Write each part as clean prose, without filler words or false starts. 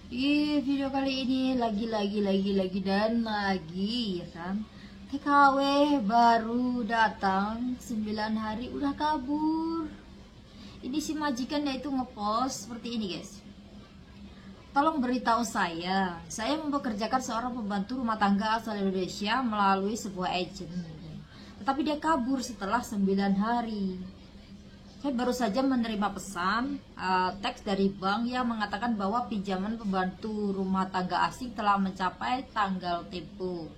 Di video kali ini lagi dan lagi ya kan, TKW baru datang 9 hari udah kabur. Ini si majikan yaitu ngepost seperti ini guys. Tolong beritahu saya mempekerjakan seorang pembantu rumah tangga asal Indonesia melalui sebuah agen, tetapi dia kabur setelah 9 hari. Saya baru saja menerima pesan teks dari bank yang mengatakan bahwa pinjaman pembantu rumah tangga asing telah mencapai tanggal tempo.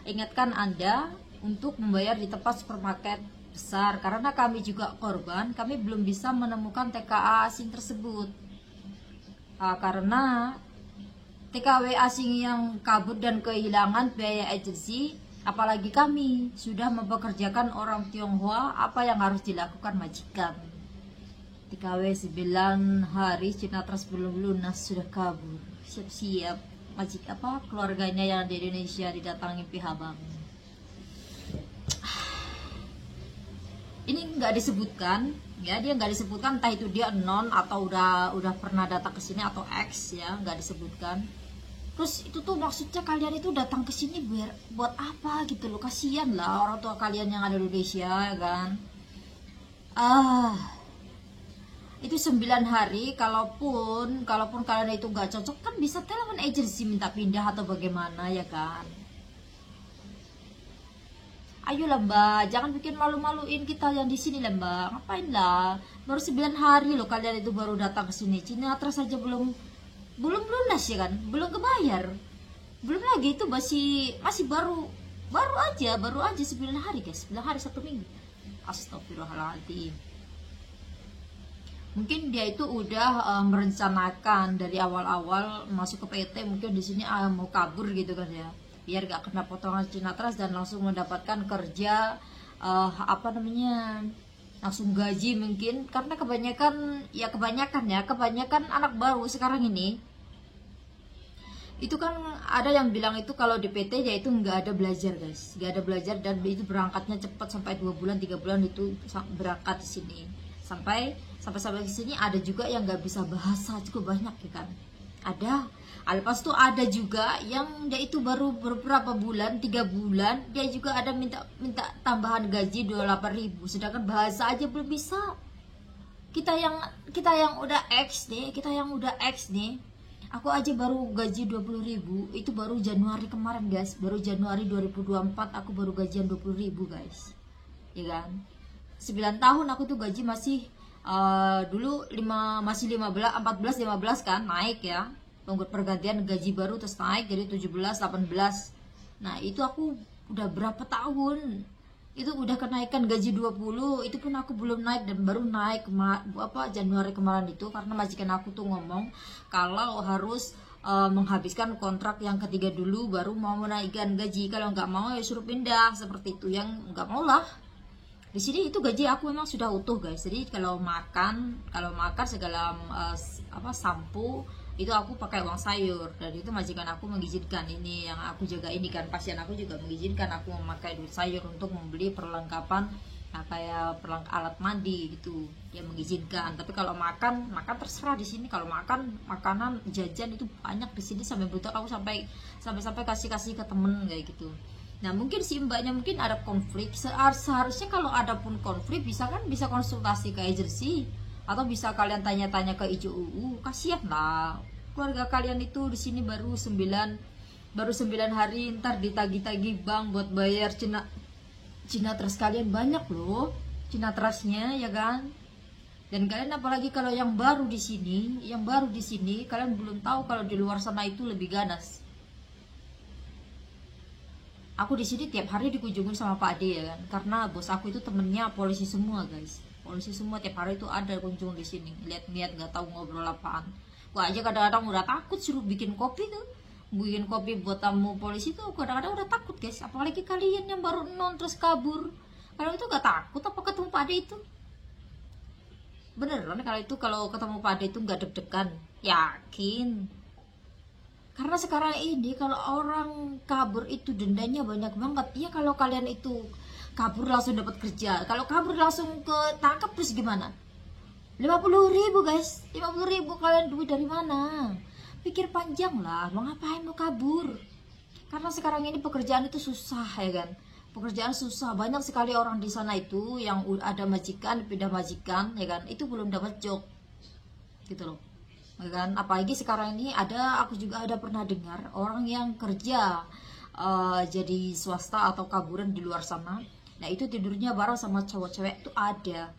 Ingatkan Anda untuk membayar di tempat supermarket besar karena kami juga korban, kami belum bisa menemukan TKA asing tersebut. Karena TKW asing yang kabur dan kehilangan biaya agensi, apalagi kami sudah mempekerjakan orang Tionghoa, apa yang harus dilakukan majikan? TKW 9 hari Cina Trust belum lunas sudah kabur. Siap-siap keluarganya yang di Indonesia didatangi pihak bank. Ini nggak disebutkan ya, dia nggak disebutkan entah itu dia non atau udah pernah datang ke sini atau X ya, nggak disebutkan. Terus itu tuh maksudnya kalian itu datang ke sini buat apa gitu loh, kasihan lah orang tua kalian yang ada di Indonesia ya kan. Itu 9 hari, kalaupun kalian itu nggak cocok kan bisa telepon agensi minta pindah atau bagaimana ya kan. Ayolah mbak, jangan bikin malu-maluin kita yang di sini lah mbak. Ngapain lah, baru 9 hari loh kalian itu baru datang ke sini. Cina Trust saja belum lunas ya kan, belum kebayar, belum lagi itu masih baru aja 9 hari guys, 9 hari 1 minggu. Astagfirullahaladzim. Mungkin dia itu udah merencanakan dari awal-awal masuk ke PT, mungkin di sini mau kabur gitu kan ya, biar gak kena potongan Cina Trust dan langsung mendapatkan kerja langsung gaji mungkin, karena kebanyakan anak baru sekarang ini itu kan ada yang bilang itu kalau di PT ya itu nggak ada belajar guys, nggak ada belajar, dan itu berangkatnya cepat sampai 2 bulan 3 bulan itu berangkat di sini sampai di sini. Ada juga yang nggak bisa bahasa cukup banyak ya kan, ada lepas tuh ada juga yang dia itu baru beberapa bulan 3 bulan dia juga ada minta tambahan gaji 28.000, sedangkan bahasa aja belum bisa. Kita yang udah X nih, aku aja baru gaji 20.000 itu baru Januari kemarin guys, baru Januari 2024 aku baru gajian 20.000 guys ya kan. 9 tahun aku tuh gaji masih dulu 14 15 kan, naik ya, tunggu pergantian gaji baru terus naik jadi 17 18. Nah itu aku udah berapa tahun itu udah kenaikan gaji 20, itu pun aku belum naik, dan baru naik Januari kemarin itu karena majikan aku tuh ngomong kalau harus menghabiskan kontrak yang ketiga dulu baru mau menaikkan gaji, kalau nggak mau ya suruh pindah, seperti itu. Yang nggak mau lah. Di sini itu gaji aku memang sudah utuh guys, jadi kalau makan segala sampo itu aku pakai uang sayur, dan itu majikan aku mengizinkan. Ini yang aku jaga ini kan, pasien aku juga mengizinkan aku memakai duit sayur untuk membeli perlengkapan kayak alat mandi gitu, dia mengizinkan. Tapi kalau makan terserah di sini. Kalau makanan jajan itu banyak di sini sampai butuh aku sampai kasih ke temen kayak gitu. Nah mungkin si mbaknya mungkin ada konflik, seharusnya kalau ada pun konflik bisa konsultasi ke agensi atau bisa kalian tanya-tanya ke IJUU. Kasihan lah keluarga kalian itu di sini baru 9 hari, ntar ditagi-tagi bank buat bayar Cina Trust kalian banyak loh Cina Trustnya ya kan. Dan kalian apalagi kalau yang baru di sini kalian belum tahu kalau di luar sana itu lebih ganas. Aku di sini tiap hari dikunjungin sama Pak Ade ya kan, karena bos aku itu temennya polisi semua guys, polisi semua, tiap hari itu ada kunjung di sini, lihat nggak tahu ngobrol apaan. Gua aja kadang-kadang udah takut suruh bikin kopi buat tamu polisi tuh, kadang-kadang udah takut guys, apalagi kalian yang baru non terus kabur. Kalau itu gak takut apa ketemu Pak Ade itu? Beneran kalau ketemu Pak Ade itu nggak deg-degan? Yakin? Karena sekarang ini kalau orang kabur itu dendanya banyak banget. Ya kalau kalian itu kabur langsung dapat kerja, kalau kabur langsung ketangkap terus gimana? 50.000 guys, 50.000 kalian duit dari mana? Pikir panjang lah, mau ngapain mau kabur? Karena sekarang ini pekerjaan itu susah ya kan, pekerjaan susah, banyak sekali orang di sana itu yang ada majikan, pindah majikan ya kan, itu belum dapat job gitu loh ya kan. Apalagi sekarang ini aku juga ada pernah dengar orang yang kerja jadi swasta atau kaburan di luar sana. Nah itu tidurnya bareng sama cowok-cewek tuh ada.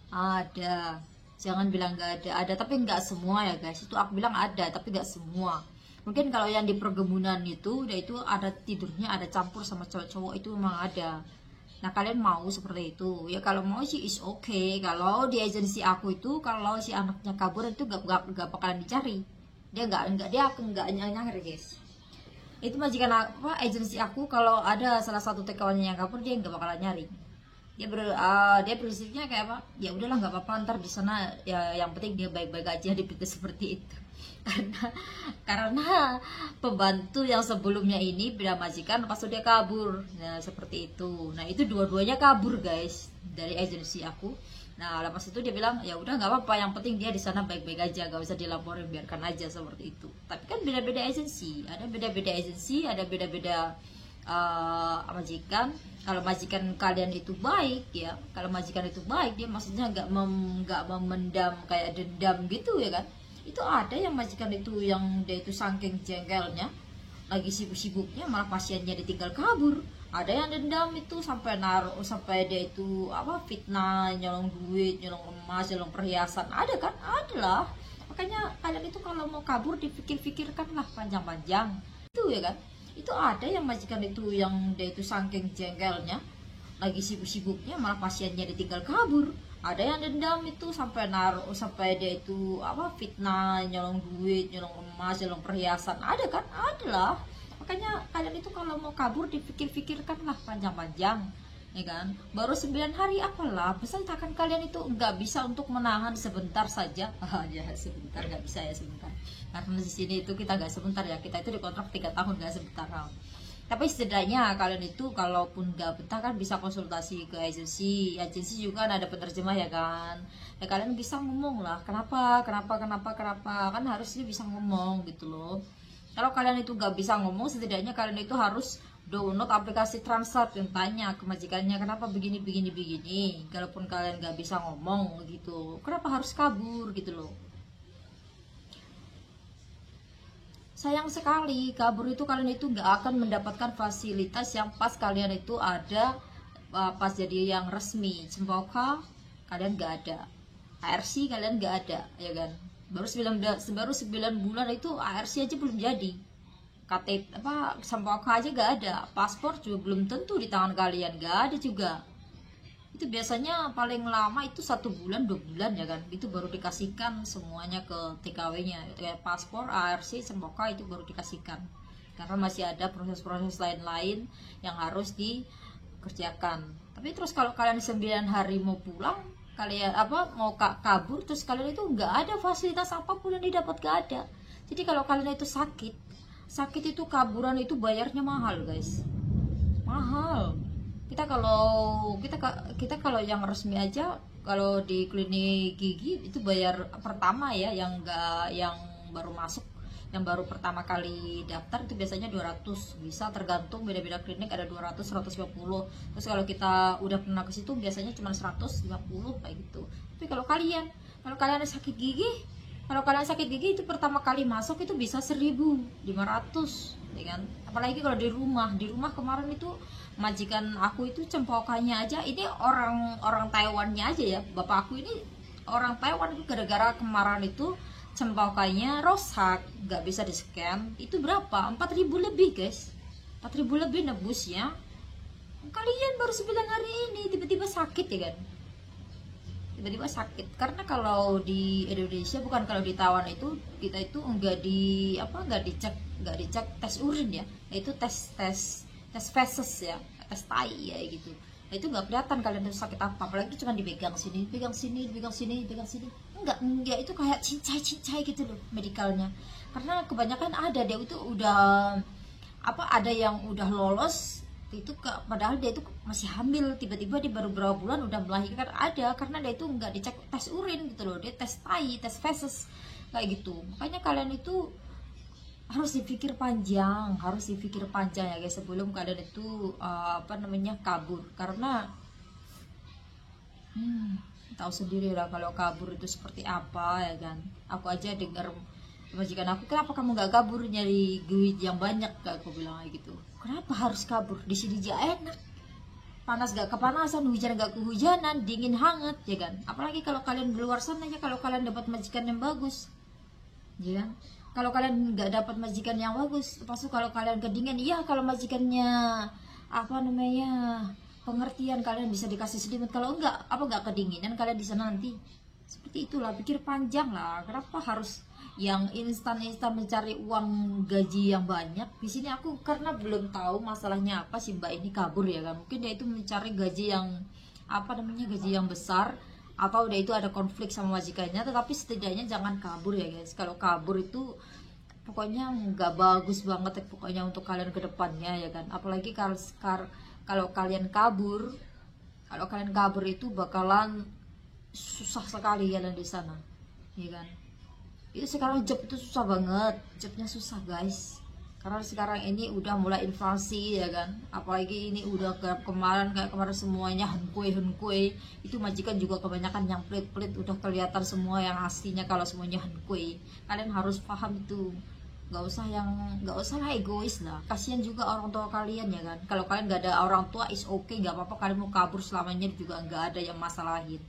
Jangan bilang nggak ada tapi nggak semua ya guys. Itu aku bilang ada tapi nggak semua. Mungkin kalau yang di perkebunan itu, udah itu ada tidurnya ada campur sama cowok-cowok, itu memang ada. Nah kalian mau seperti itu? Ya kalau mau sih is okay. Kalau di agensi aku itu, kalau si anaknya kabur itu gak bakalan dicari. Dia aku nggak nyari guys. Itu majikan apa agensi aku, kalau ada salah satu TKW-nya yang kabur dia nggak bakalan nyari. Dia prinsipnya kayak apa, ya udahlah nggak apa-apa, ntar di sana ya yang penting dia baik-baik aja, di seperti itu. karena pembantu yang sebelumnya ini beda majikan pas dia kabur, nah seperti itu. Nah itu dua-duanya kabur guys dari agensi aku. Nah lepas itu dia bilang ya udah nggak apa-apa, yang penting dia di sana baik-baik aja, gak usah dilaporin, biarkan aja seperti itu. Tapi kan beda-beda agensi, ada beda-beda majikan. Kalau majikan kalian itu baik ya, kalau majikan itu baik, dia maksudnya nggak memendam kayak dendam gitu ya kan. Itu ada yang majikan itu yang dia itu saking jengkelnya, lagi sibuk-sibuknya malah pasiennya ditinggal kabur. Ada yang dendam itu sampai sampai dia itu apa, fitnah, nyolong duit, nyolong emas, nyolong perhiasan. Ada kan? Adalah. Makanya kalian itu kalau mau kabur dipikir-pikirkanlah panjang-panjang. Itu ya kan? Itu ada yang majikan itu yang dia itu saking jengkelnya, lagi sibuk-sibuknya malah pasiennya ditinggal kabur. Ada yang dendam itu sampai sampai dia itu apa, fitnah, nyolong duit, nyolong emas, nyolong perhiasan. Ada kan? Adalah. Makanya kalian itu kalau mau kabur dipikir-pikirkanlah panjang-panjang ya kan. Baru 9 hari apalah, misalkan kalian itu nggak bisa untuk menahan sebentar saja. Ya sebentar nggak bisa ya, sebentar, karena di sini itu kita nggak sebentar ya, kita itu dikontrak 3 tahun, nggak sebentar. Tapi setidaknya kalian itu kalaupun nggak betah kan bisa konsultasi ke agensi juga kan ada penerjemah ya kan. Ya kalian bisa ngomong lah, kenapa kan harusnya bisa ngomong gitu loh. Kalau kalian itu nggak bisa ngomong, setidaknya kalian itu harus download aplikasi Translate, yang tanya ke majikannya kenapa begini. Kalaupun kalian nggak bisa ngomong gitu, kenapa harus kabur gitu loh. Sayang sekali, kabur itu kalian itu nggak akan mendapatkan fasilitas yang pas kalian itu ada pas jadi yang resmi. Cempaka kalian nggak ada, ARC kalian nggak ada ya kan. Baru 9 bulan itu ARC aja belum jadi, KTP apa Cempaka aja nggak ada, paspor juga belum tentu di tangan kalian, nggak ada juga. Itu biasanya paling lama itu 1 bulan 2 bulan ya kan, itu baru dikasihkan semuanya ke TKW-nya, kayak paspor, ARC, Cempaka itu baru dikasihkan, karena masih ada proses-proses lain-lain yang harus dikerjakan. Tapi terus kalau kalian 9 hari mau pulang, kalian apa mau kabur, terus kalian itu nggak ada fasilitas apapun yang didapat, nggak ada. Jadi kalau kalian itu sakit itu kaburan itu bayarnya mahal guys, mahal. Kita kalau yang resmi aja, kalau di klinik gigi itu bayar pertama ya, yang baru masuk, yang baru pertama kali daftar itu biasanya 200, bisa tergantung beda-beda klinik, ada 200, 150. Terus kalau kita udah pernah ke situ biasanya cuma 150 kayak gitu. Tapi kalau kalian sakit gigi itu pertama kali masuk itu bisa 1.500 ya kan. Apalagi kalau di rumah kemarin itu majikan aku itu Cempakanya aja, ini orang Taiwannya aja ya, bapak aku ini orang Taiwan, gara-gara kemarin itu Cempakanya rusak, nggak bisa di scan, itu berapa? 4.000 lebih guys, 4.000 lebih nebusnya. Kalian baru 9 hari ini tiba-tiba sakit ya kan, tiba-tiba sakit. Karena kalau di Indonesia, bukan, kalau di Taiwan itu kita itu nggak dicek tes urin ya, itu tes feses ya, tes tai ya gitu. Nah, itu nggak kelihatan kalian itu sakit apa, apalagi cuma dipegang sini, enggak, itu kayak cincai gitu loh medikalnya. Karena kebanyakan ada dia itu udah ada yang udah lolos itu padahal dia itu masih hamil, tiba-tiba dia baru berapa bulan udah melahirkan, ada karena dia itu nggak dicek tes urin gitu loh, dia tes tai, tes feses kayak gitu. Makanya kalian itu harus dipikir panjang, ya guys, sebelum kalian itu kabur. Karena tahu sendiri lah kalau kabur itu seperti apa, ya kan. Aku aja dengar majikan aku, kenapa kamu nggak kabur nyari duit yang banyak, gak aku bilang kayak gitu. Kenapa harus kabur, di sini aja enak, panas gak kepanasan, hujan gak kehujanan, dingin hangat, ya kan. Apalagi kalau kalian di luar sana, ya kalau kalian dapat majikan yang bagus, ya kan. Kalau kalian nggak dapat majikan yang bagus, termasuk kalau kalian kedinginan, iya kalau majikannya pengertian, kalian bisa dikasih selimut. Kalau nggak kedinginan, kalian di sana nanti seperti itulah. Pikir panjang lah, kenapa harus yang instan mencari uang gaji yang banyak. Di sini aku karena belum tahu masalahnya apa si mbak ini kabur, ya kan. Mungkin dia itu mencari gaji yang gaji yang besar, atau dia itu ada konflik sama majikannya. Tetapi setidaknya jangan kabur, ya guys. Kalau kabur itu pokoknya nggak bagus banget ya, pokoknya untuk kalian ke depannya, ya kan. Apalagi kalau kalian kabur itu bakalan susah sekali kalian di sana, ya kan. Itu sekarang job itu susah banget, jobnya susah guys, karena sekarang ini udah mulai inflasi, ya kan. Apalagi ini udah kemarin semuanya henkue, itu majikan juga kebanyakan yang pelit-pelit, udah kelihatan semua yang aslinya kalau semuanya henkue. Kalian harus paham itu, nggak usah lah egois lah, kasihan juga orang tua kalian, ya kan. Kalau kalian nggak ada orang tua is okay, nggak apa-apa, kalian mau kabur selamanya juga nggak ada yang masalahin.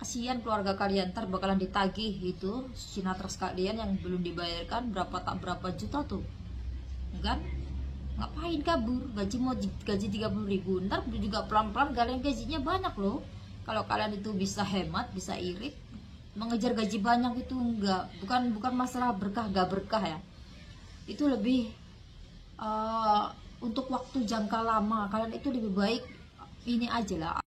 Kasihan keluarga kalian, ntar bakalan ditagih itu sinatras kalian yang belum dibayarkan berapa juta tuh, kan. Ngapain kabur, gaji 30.000, ntar juga pelan-pelan kalian gajinya banyak loh. Kalau kalian itu bisa hemat, bisa irit, mengejar gaji banyak itu bukan masalah berkah gak berkah, ya. Itu lebih untuk waktu jangka lama, kalian itu lebih baik ini aja lah.